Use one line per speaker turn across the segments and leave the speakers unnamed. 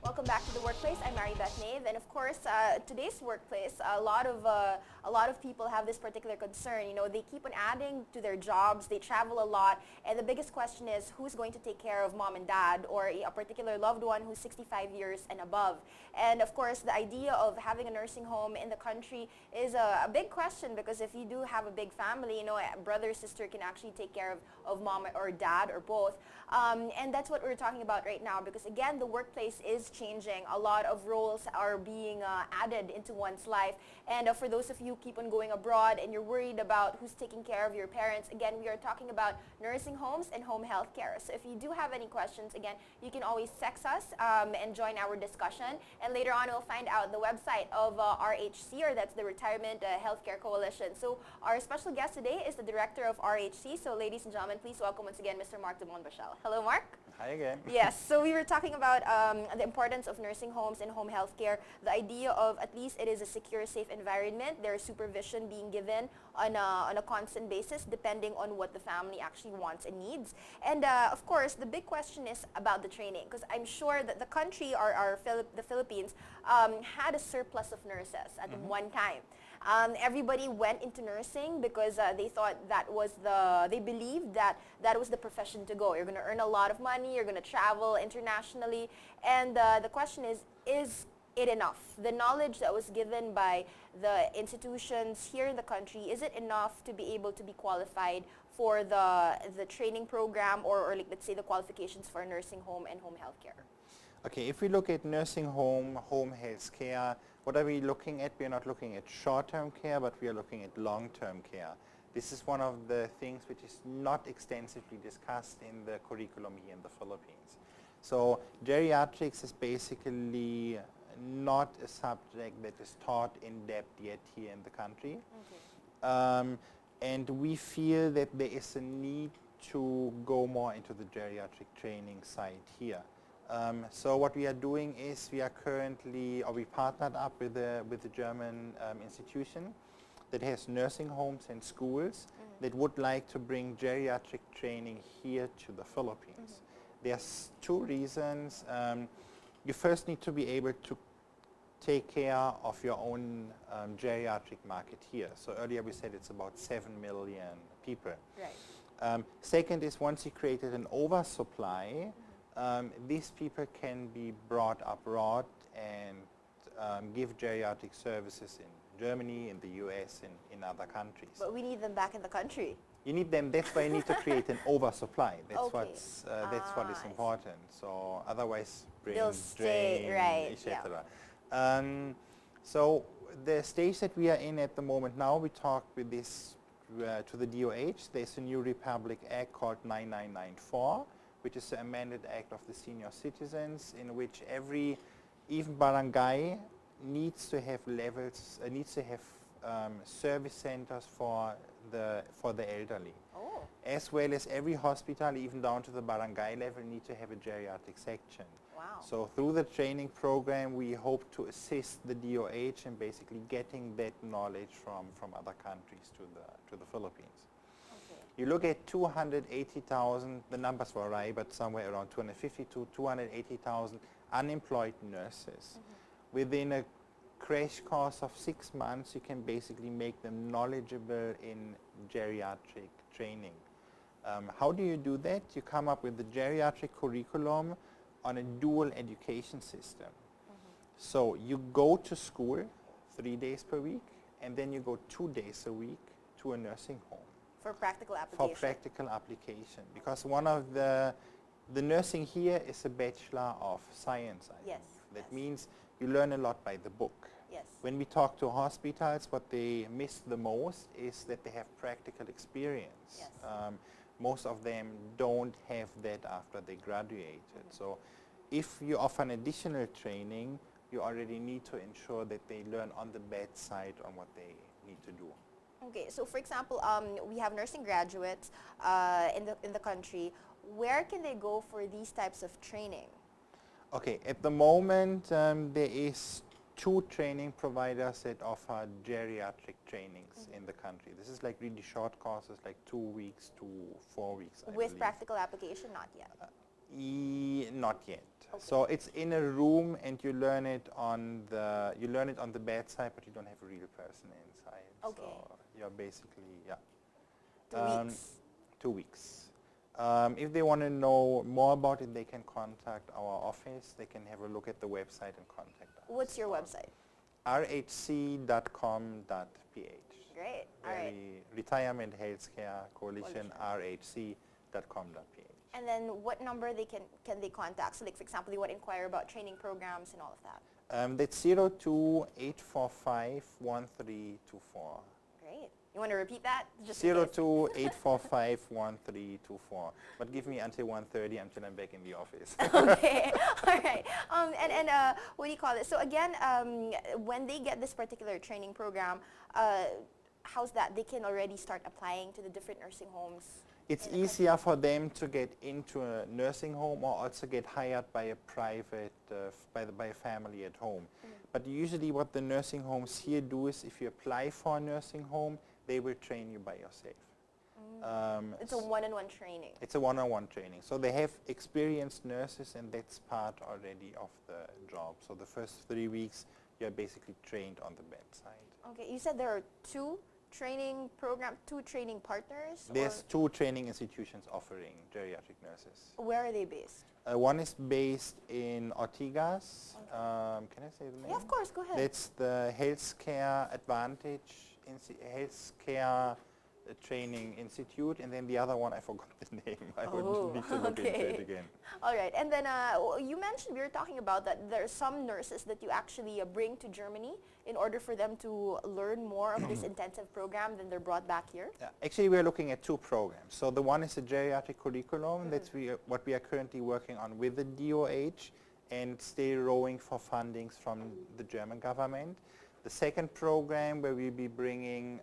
Welcome back to the workplace. I'm Mary Beth Nave, and of course, today's workplace, a lot of people have this particular concern. You know, they keep on adding to their jobs, they travel a lot, and the biggest question is who's going to take care of mom and dad or a particular loved one who's 65 years and above. And of course, the idea of having a nursing home in the country is a big question, because if you do have a big family, you know, a brother or sister can actually take care of mom or dad or both. And that's what we're talking about right now, because again, the workplace is changing. A lot of roles are being added into one's life. And for those of you who keep on going abroad and you're worried about who's taking care of your parents, again, we are talking about nursing homes and home health care. So if you do have any questions, again, you can always text us and join our discussion. And later on, we'll find out the website of RHC, or that's the Retirement Healthcare Coalition. So our special guest today is the director of RHC. So ladies and gentlemen, please welcome once again Mr. Marc Daubenbuechel. Hello, Mark.
Hi again.
Yes, so we were talking about the importance of nursing homes and home health care, the idea of at least it is a secure, safe environment. There is supervision being given on a constant basis depending on what the family actually wants and needs. And of course, the big question is about the training, because I'm sure that the country, the Philippines, had a surplus of nurses at one time. Everybody went into nursing because they thought they believed that was the profession to go. You're going to earn a lot of money, you're going to travel internationally, and the question is it enough? The knowledge that was given by the institutions here in the country, is it enough to be able to be qualified for the training program, or like, let's say, the qualifications for a nursing home and home health care?
Okay, if we look at nursing home, home health care, what are we looking at? We are not looking at short-term care, but we are looking at long-term care. This is one of the things which is not extensively discussed in the curriculum here in the Philippines. So geriatrics is basically not a subject that is taught in depth yet here in the country. Okay. And we feel that there is a need to go more into the geriatric training side here. So what we are doing is we partnered up with a German institution that has nursing homes and schools that would like to bring geriatric training here to the Philippines. There's two reasons. You first need to be able to take care of your own geriatric market here. So earlier we said it's about 7 million people. Right. Second is, once you created an oversupply, these people can be brought abroad and give geriatric services in Germany, in the US, and in other countries.
But we need them back in the country.
You need them. That's why you need to create an oversupply. That's
okay.
That's what is important. So otherwise, brain
drain, right,
etc. Yeah. So the stage that we are in at the moment now, we talked with this to the DOH. There's a new Republic Act called 9994. Which is the amended act of the senior citizens, in which even barangay needs to have service centers for the elderly. Oh. As well as every hospital, even down to the barangay level, need to have a geriatric section.
Wow.
So through the training program, we hope to assist the DOH in basically getting that knowledge from other countries to the Philippines. You look at 280,000, the numbers were right, but somewhere around 250 to 280,000 unemployed nurses. Within a crash course of 6 months, you can basically make them knowledgeable in geriatric training. How do you do that? You come up with the geriatric curriculum on a dual education system. So you go to school 3 days per week, and then you go 2 days a week to a nursing home.
For practical application.
For practical application, because one of the nursing here is a Bachelor of Science.
Yes.
That means you learn a lot by the book.
Yes.
When we talk to hospitals, what they miss the most is that they have practical experience.
Yes.
Most of them don't have that after they graduated. So if you offer an additional training, you already need to ensure that they learn on the bedside on what they need to do.
Okay, so for example, we have nursing graduates in the country. Where can they go for these types of training?
Okay, at the moment there is 2 training providers that offer geriatric trainings in the country. This is like really short courses, like 2 weeks to 4 weeks.
With practical application, not yet.
Not yet.
Okay.
So it's in a room, and you learn it on the bedside, but you don't have a real person inside.
Okay.
So you're basically
2 weeks.
2 weeks. If they want to know more about it, they can contact our office. They can have a look at the website and contact us.
What's your website?
rhc.com.ph.
Great. All right.
Retirement Healthcare Coalition, rhc.com.ph.
And then what number can they contact? So like, for example, they want to inquire about training programs and all of that.
That's 02-845-1324.
Great. You want to repeat that? Just
02-845-1324. But give me until 1:30 until I'm back in the office.
Okay. All right. And what do you call it? So again, when they get this particular training program, how's that? They can already start applying to the different nursing homes.
It's easier for them to get into a nursing home or also get hired by a private, by a family at home. But usually what the nursing homes here do is if you apply for a nursing home, they will train you by yourself.
It's a one-on-one training.
It's a one-on-one training. So they have experienced nurses, and that's part already of the job. So the first 3 weeks, you're basically trained on the bedside.
Okay. You said there are two training partners?
There's 2 training institutions offering geriatric nurses.
Where are they based?
One is based in Ortigas. Can I say the name?
Yeah, of course. Go ahead.
That's the Healthcare Advantage Healthcare Training Institute, and then the other one, I forgot the name. I would need to look into it again.
All right. And then you mentioned, we were talking about that there are some nurses that you actually bring to Germany in order for them to learn more of this intensive program, then they're brought back here?
Yeah. Actually, we're looking at 2 programs. So the one is a geriatric curriculum. That's what we are currently working on with the DOH and still rowing for fundings from the German government. The second program, where we'll be bringing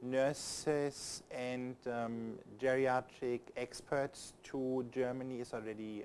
nurses and geriatric experts to Germany, is already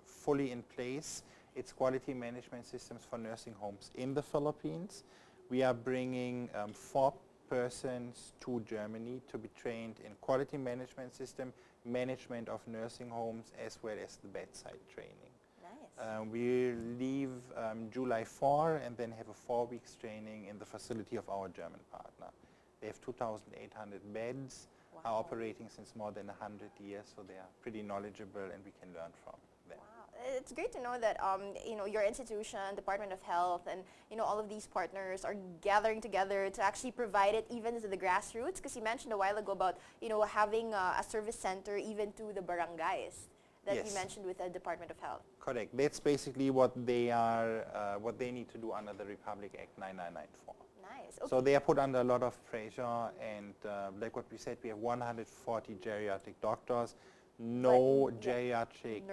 fully in place. It's quality management systems for nursing homes in the Philippines. We are bringing 4 persons to Germany to be trained in quality management system, management of nursing homes, as well as the bedside training.
Nice.
We leave July 4 and then have a 4 weeks training in the facility of our German partner. They have 2,800 beds, are operating since more than 100 years, so they are pretty knowledgeable and we can learn from them.
Wow. It's great to know that your institution, Department of Health, and all of these partners are gathering together to actually provide it even to the grassroots. Because you mentioned a while ago about having a service center even to the barangays that you mentioned with the Department of Health.
Correct. That's basically what they need to do under the Republic Act 9994.
Nice. Okay.
So they are put under a lot of pressure, and like what we said, we have 140 geriatric doctors, no geriatric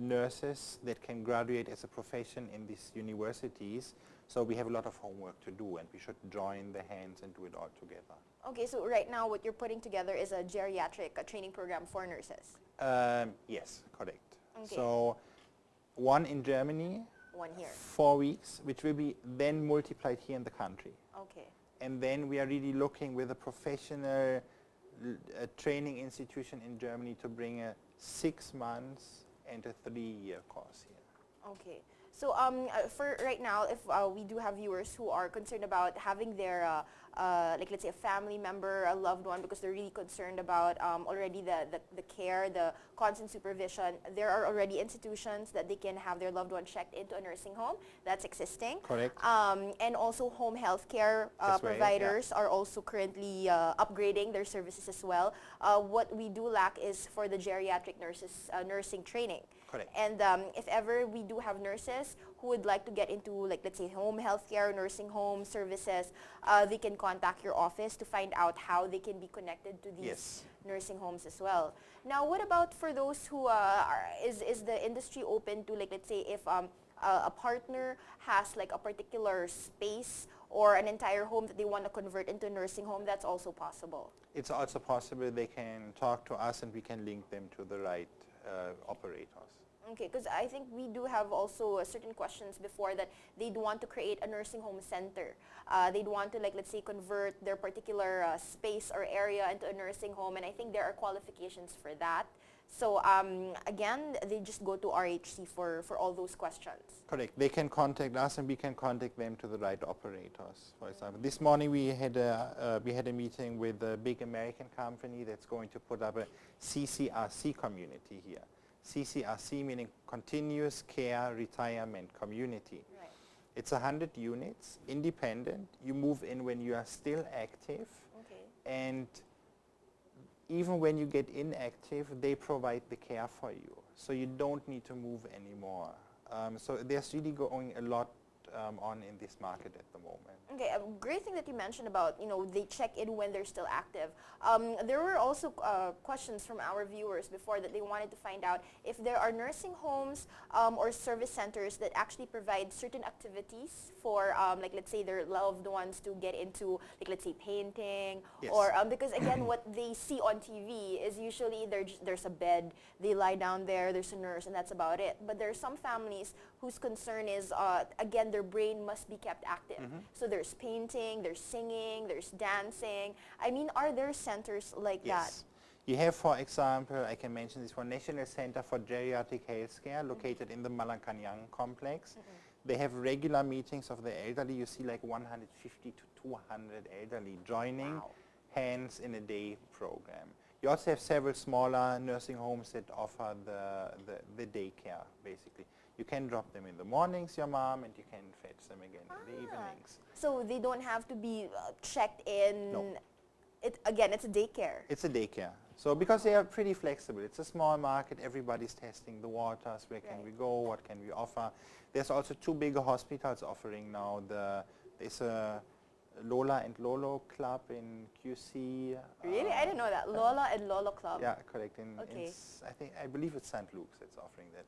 nurses that can graduate as a profession in these universities. So we have a lot of homework to do, and we should join the hands and do it all together.
Okay, so right now what you're putting together is a geriatric training program for nurses.
Yes, correct.
Okay.
So 1 in Germany,
1 here.
4 weeks, which will be then multiplied here in the country.
Okay.
And then we are really looking with a professional training institution in Germany to bring a 6 months and a 3-year course here.
Okay. So for right now, if we do have viewers who are concerned about having their, like let's say a family member, a loved one, because they're really concerned about already the care, the constant supervision, there are already institutions that they can have their loved one checked into a nursing home that's existing.
Correct.
And also home health care providers are also currently upgrading their services as well. What we do lack is for the geriatric nurses nursing training.
Correct.
And if ever we do have nurses who would like to get into, like, let's say, home health care, nursing home services, they can contact your office to find out how they can be connected to these nursing homes as well. Now, what about for those who is the industry open to, like, let's say, if a partner has like a particular space or an entire home that they want to convert into a nursing home, that's also possible?
It's also possible. They can talk to us and we can link them to the right operators.
Okay, because I think we do have also certain questions before that they'd want to create a nursing home center. They'd want to, like, let's say, convert their particular space or area into a nursing home, and I think there are qualifications for that. So again, they just go to RHC for all those questions.
Correct. They can contact us and we can contact them to the right operators. For example, this morning we had a meeting with a big American company that's going to put up a CCRC community here. CCRC meaning Continuous Care Retirement Community.
Right.
It's 100 units, independent. You move in when you are still active,
Okay.
and even when you get inactive, they provide the care for you. So you don't need to move anymore. So there's really going a lot on in this market at the moment.
Okay, a great thing that you mentioned about, they check in when they're still active. There were also questions from our viewers before that they wanted to find out if there are nursing homes or service centers that actually provide certain activities for, like, let's say, their loved ones to get into, like, let's say, painting.
Yes.
Or because, again, what they see on TV is usually there's a bed, they lie down there, there's a nurse, and that's about it. But there are some families whose concern is, again, their brain must be kept active. So there's painting, there's singing, there's dancing. I mean, are there centers like
Yes. You have, for example, I can mention this one, National Center for Geriatric Healthcare located in the Malacanang complex. They have regular meetings of the elderly. You see like 150 to 200 elderly joining
Wow.
hands in a day program. You also have several smaller nursing homes that offer the daycare, basically. You can drop them in the mornings, your mom, and you can fetch them again in the evenings.
So they don't have to be checked in.
No.
Again, it's a daycare.
It's a daycare. So because they are pretty flexible, it's a small market, everybody's testing the waters, where can we go, what can we offer. There's also two bigger hospitals offering now. There's a Lola and Lolo club in QC.
Really? I didn't know that. Lola and Lolo Club.
Yeah, correct.
Okay.
I believe it's St. Luke's that's offering that.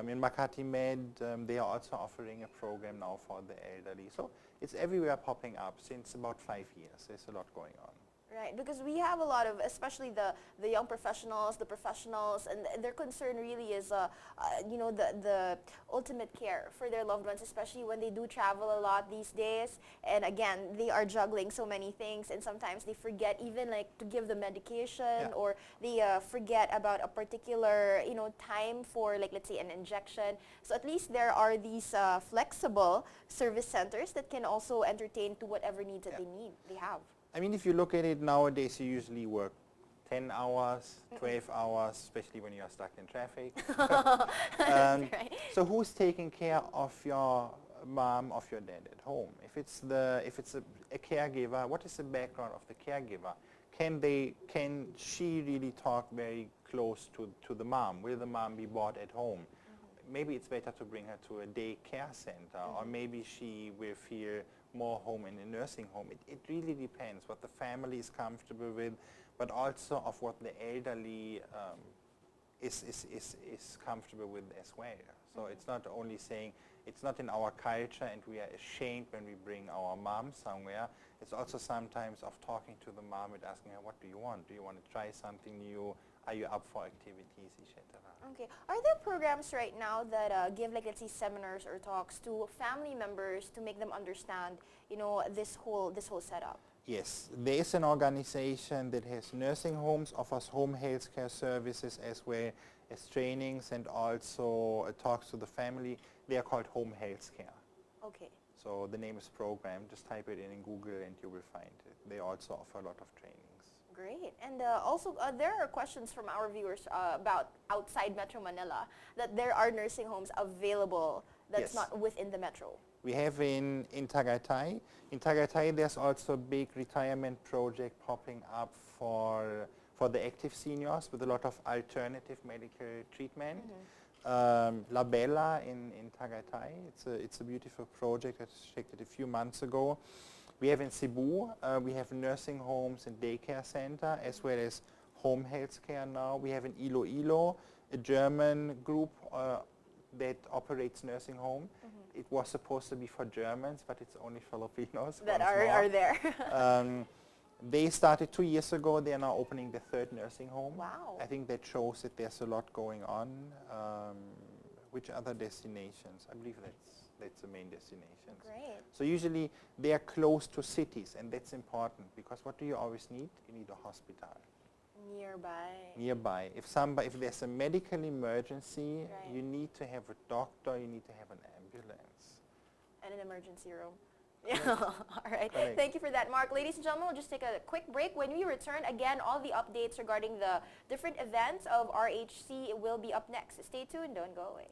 In Makati Med, they are also offering a program now for the elderly. So it's everywhere popping up since about 5 years. There's a lot going on.
Right, because we have a lot of, especially the young professionals, the professionals, and their concern really is, the ultimate care for their loved ones, especially when they do travel a lot these days. And again, they are juggling so many things, and sometimes they forget even like to give the medication, or they forget about a particular, time for, like, let's say, an injection. So at least there are these flexible service centers that can also entertain to whatever needs that they have.
I mean, if you look at it nowadays, you usually work 10 hours, 12 hours, especially when you are stuck in traffic.
Right.
So who's taking care of your mom, of your dad at home? If it's a caregiver, what is the background of the caregiver? Can she really talk very close to the mom? Will the mom be bored at home? Maybe it's better to bring her to a day care center, or maybe she will feel more home in a nursing home. It really depends what the family is comfortable with, but also of what the elderly is comfortable with as well. So it's not only saying it's not in our culture and we are ashamed when we bring our mom somewhere. It's also sometimes of talking to the mom and asking her, what do you want? Do you want to try something new? Are you up for activities, etc.?
Okay. Are there programs right now that give, like, let's say, seminars or talks to family members to make them understand, this whole setup?
Yes, there is an organization that has nursing homes, offers home health care services as well as trainings, and also talks to the family. They are called Home Health Care.
Okay.
So the name is program. Just type it in Google and you will find it. They also offer a lot of trainings.
Great. And also, there are questions from our viewers about outside Metro Manila, that there are nursing homes available that's not within the metro.
We have in Tagaytay. In Tagaytay, there's also a big retirement project popping up for the active seniors with a lot of alternative medical treatment. La Bella in Tagaytay, it's a beautiful project that was checked a few months ago. We have in Cebu, we have nursing homes and daycare center, as well as home health care now. We have in Iloilo, a German group that operates nursing home. It was supposed to be for Germans, but it's only Filipinos
That are there.
They started 2 years ago. They are now opening the third nursing home.
Wow.
I think that shows that there's a lot going on. Which other destinations? I believe that's the main destinations.
Great.
So usually they are close to cities, and that's important, because what do you always need? You need a hospital.
Nearby.
If there's a medical emergency,
Right.
you need to have a doctor, you need to have an ambulance.
And an emergency room. Yeah. All right.
Correct.
Thank you for that, Mark. Ladies and gentlemen, we'll just take a quick break. When we return, again, all the updates regarding the different events of RHC will be up next. Stay tuned. Don't go away.